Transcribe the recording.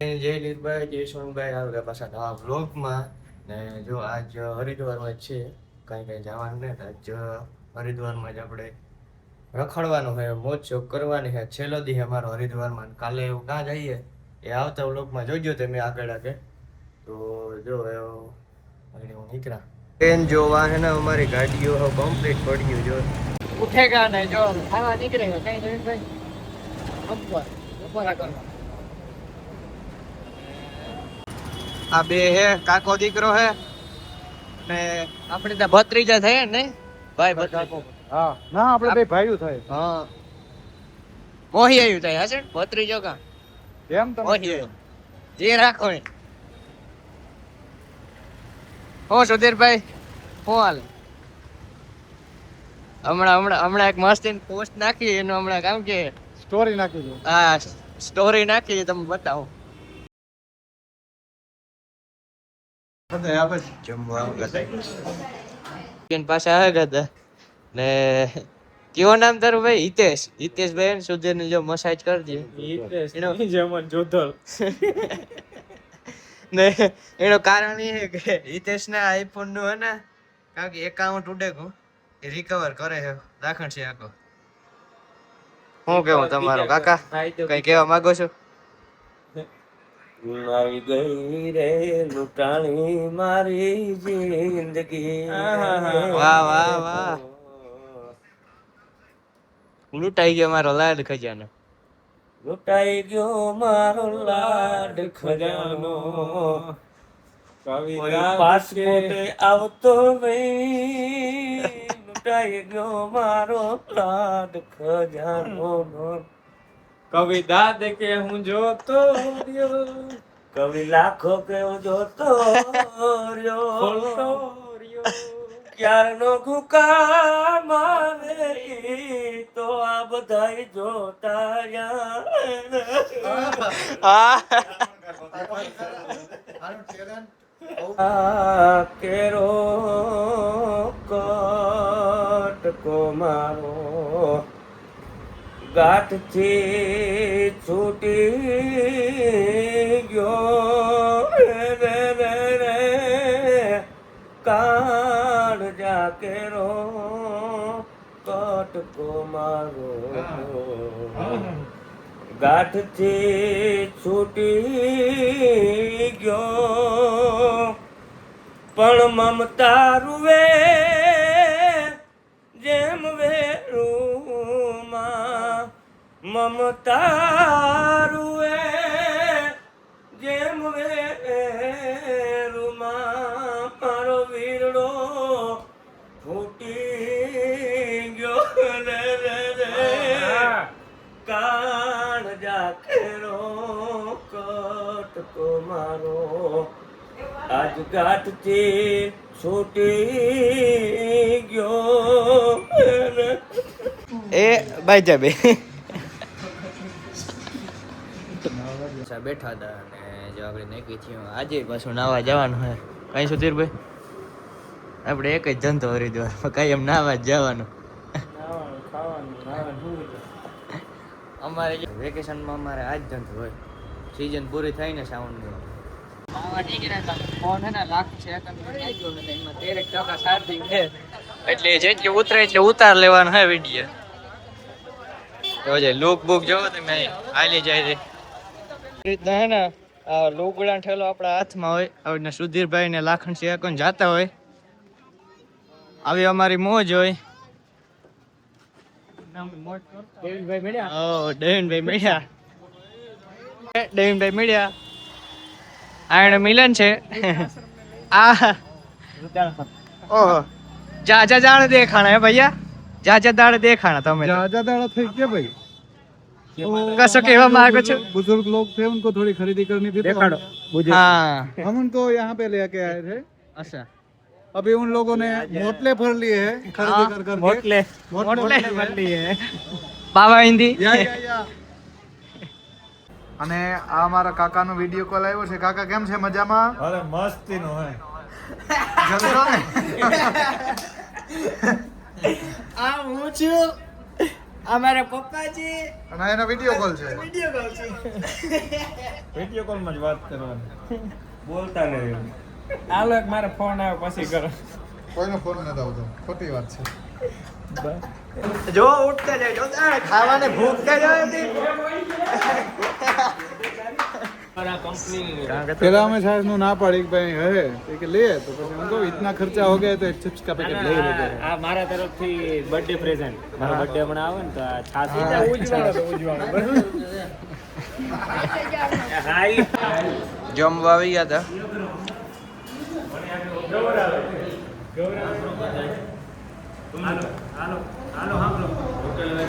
જય લીલભાઈ, જય સોનભાઈ, આવે પાછા નવા વ્લોગમાં. ને જો આજ હરિદ્વારમાં જ છે, કાંઈ જવાનું નહીં. આજ હરિદ્વારમાં જ આપણે રખડવાનું છે, મોજ શોખ કરવાની છે. છેલ્લો દી છે અમારો હરિદ્વારમાં. કાલે એવું કાં જઈએ એ આવતા વ્લોગમાં જોજો તમે આગળ આગળ. તો જો હું નીકળ્યા ટ્રેન જોવા છે ને, અમારી ગાડીઓ કમ્પ્લીટ પડ્યું જો ઉઠેગા ને જો ખાવા નીકળેગા કઈ નહીં ભાઈ. બપોરા કરવા આ બે હે કાકો દીકરો હે ને આપણે ત્યાં ભત્રીજા થાય ને ભાઈ ભત્રીજા. હા ના આપણે બે ભાઈઓ થાય. હા મોહી આવ્યું થાય હશે ભત્રીજો કા કેમ તમે મોહી આવ્યું જે રાખો ને. હો સુધીરભાઈ હું હાલ હમણાં એક મસ્તી પોસ્ટ નાખી એનું હમણાં કામ કે સ્ટોરી નાખી દો. હા સ્ટોરી નાખી તમે બતાવો. પાછા આવ્યા હતા ને કેવો નામ તારું ભાઈ? હિતેશભાઈ ને સુધીર ને જો મસાજ કરી દે ને એનું કારણ એ કે હિતેશ ના આઈફોન નું હે ને કારણ કે એકાઉન્ટ ઉડે ગયું એ રિકવર કરે છે દાખણ છે આખો. શું કેવું તમારું કાકા કઈ કેવા માંગો છો? આવી ગઈ રે લૂંટાણી મારી જિંદગી. વાહ વાહ વાહ, લૂંટાઈ ગયો મારો લાડ ખજાનો. લૂંટાઈ ગયો મારો લાડ ખજાનો. પાસપોર્ટે આવતો નહીં. લૂંટાઈ ગયો મારો લાડ ખજાનો. કવિ દાદ કે હું જોતો રહ્યો, કવિ લાખો કે હું જોતો રહ્યો. ક્યારનો ગુકા મારે તો આ બધાય જોતા રહ્યા. કેરો કટકો મારો ગાંઠથી છૂટી ગયો રે કાળ જા કેરો કટકો મારો ગાંઠથી છૂટી ગયો. પણ મમતા રૂવે જેમ વેરુમાં, મમતા રૂવે જેમ વેરુમાં મારો વીરડો ફૂટી ગયો રે કાળ જાખેરો કટકો મારો આજ ગાંઠથી છૂટી ગયો. એ ભાઈ જા બે બેઠા હતા અને જો આપણે નક્કી થયું આજે પાછું નાવા જવાનું હોય. કઈ સુધીરભાઈ આપણે એક જ ધંધો હરિદ્વાર કઈ એમ નાવા જ જવાનું. અમારે વેકેશનમાં અમારે આ જ ધંધો હોય. સિઝન પૂરી થાય ને સાઉન્ડની ફોન હે ને લાખ છે એમાં 13% ચાર્જિંગ છે એટલે જેટલી ઉતરે એટલે ઉતાર લેવાનો હે વિડીયો. જોજે લુક બુક જોવો તમે આલી જાય છે રીતના હે ને આ લુગડા ઠેલો આપણા હાથમાં હોય. હવે સુધીરભાઈ ને લાખણ છે કોણ જાતા હોય આવી અમારી મોજ હોય. ડેવિનભાઈ મળ્યા આને મિલન છે. આ ઓહો જા દાડ દેખાણા હે ભૈયા, જા દાડ દેખાણા તમે ज्यादा दाड़ा थे क्या भाई? कसो केवा માંગો છો? बुजुर्ग लोग थे, उनको थोड़ी खरीदी करनी थी. हाँ हम उनको यहाँ पे लेके आए थे. अच्छा अभी उन लोगों ने मोटले भर लिए हैं खरीदी कर कर. मोटले भर लिए हैं. बाबा हिंदी યા. અને આ અમારા કાકાનો વિડિયો કોલ આવ્યો છે. કાકા કેમ છે? મજામાં? અરે મસ્તી નો હે જલસો ને? આ હું છું અમારા પપ્પાજી અને આ એનો વિડીયો કોલ છે વિડીયો કોલ છે. વિડીયો કોલમાં જ વાત કરવાની બોલતા નહીં હાલો એક મારે ફોન આવ્યો પછી કરો કોઈનો ફોન નથી આવતો ખોટી વાત છે જો ઉઠતા જાય જો ખાવાને ભૂખ કઈ જાય હતી. પેલા અમે साहब નું ના પાડી કે ભાઈ હે તો કે લે તો પછી હું કહું इतना खर्चा हो गया तो एक चिप्स का पैकेट ले लेते हैं આ મારા તરફથી બર્થડે પ્રેઝન્ટ મારો બર્થડે હમણાં આવે ને તો આ છાસ જમવા આવી ગયા હતા.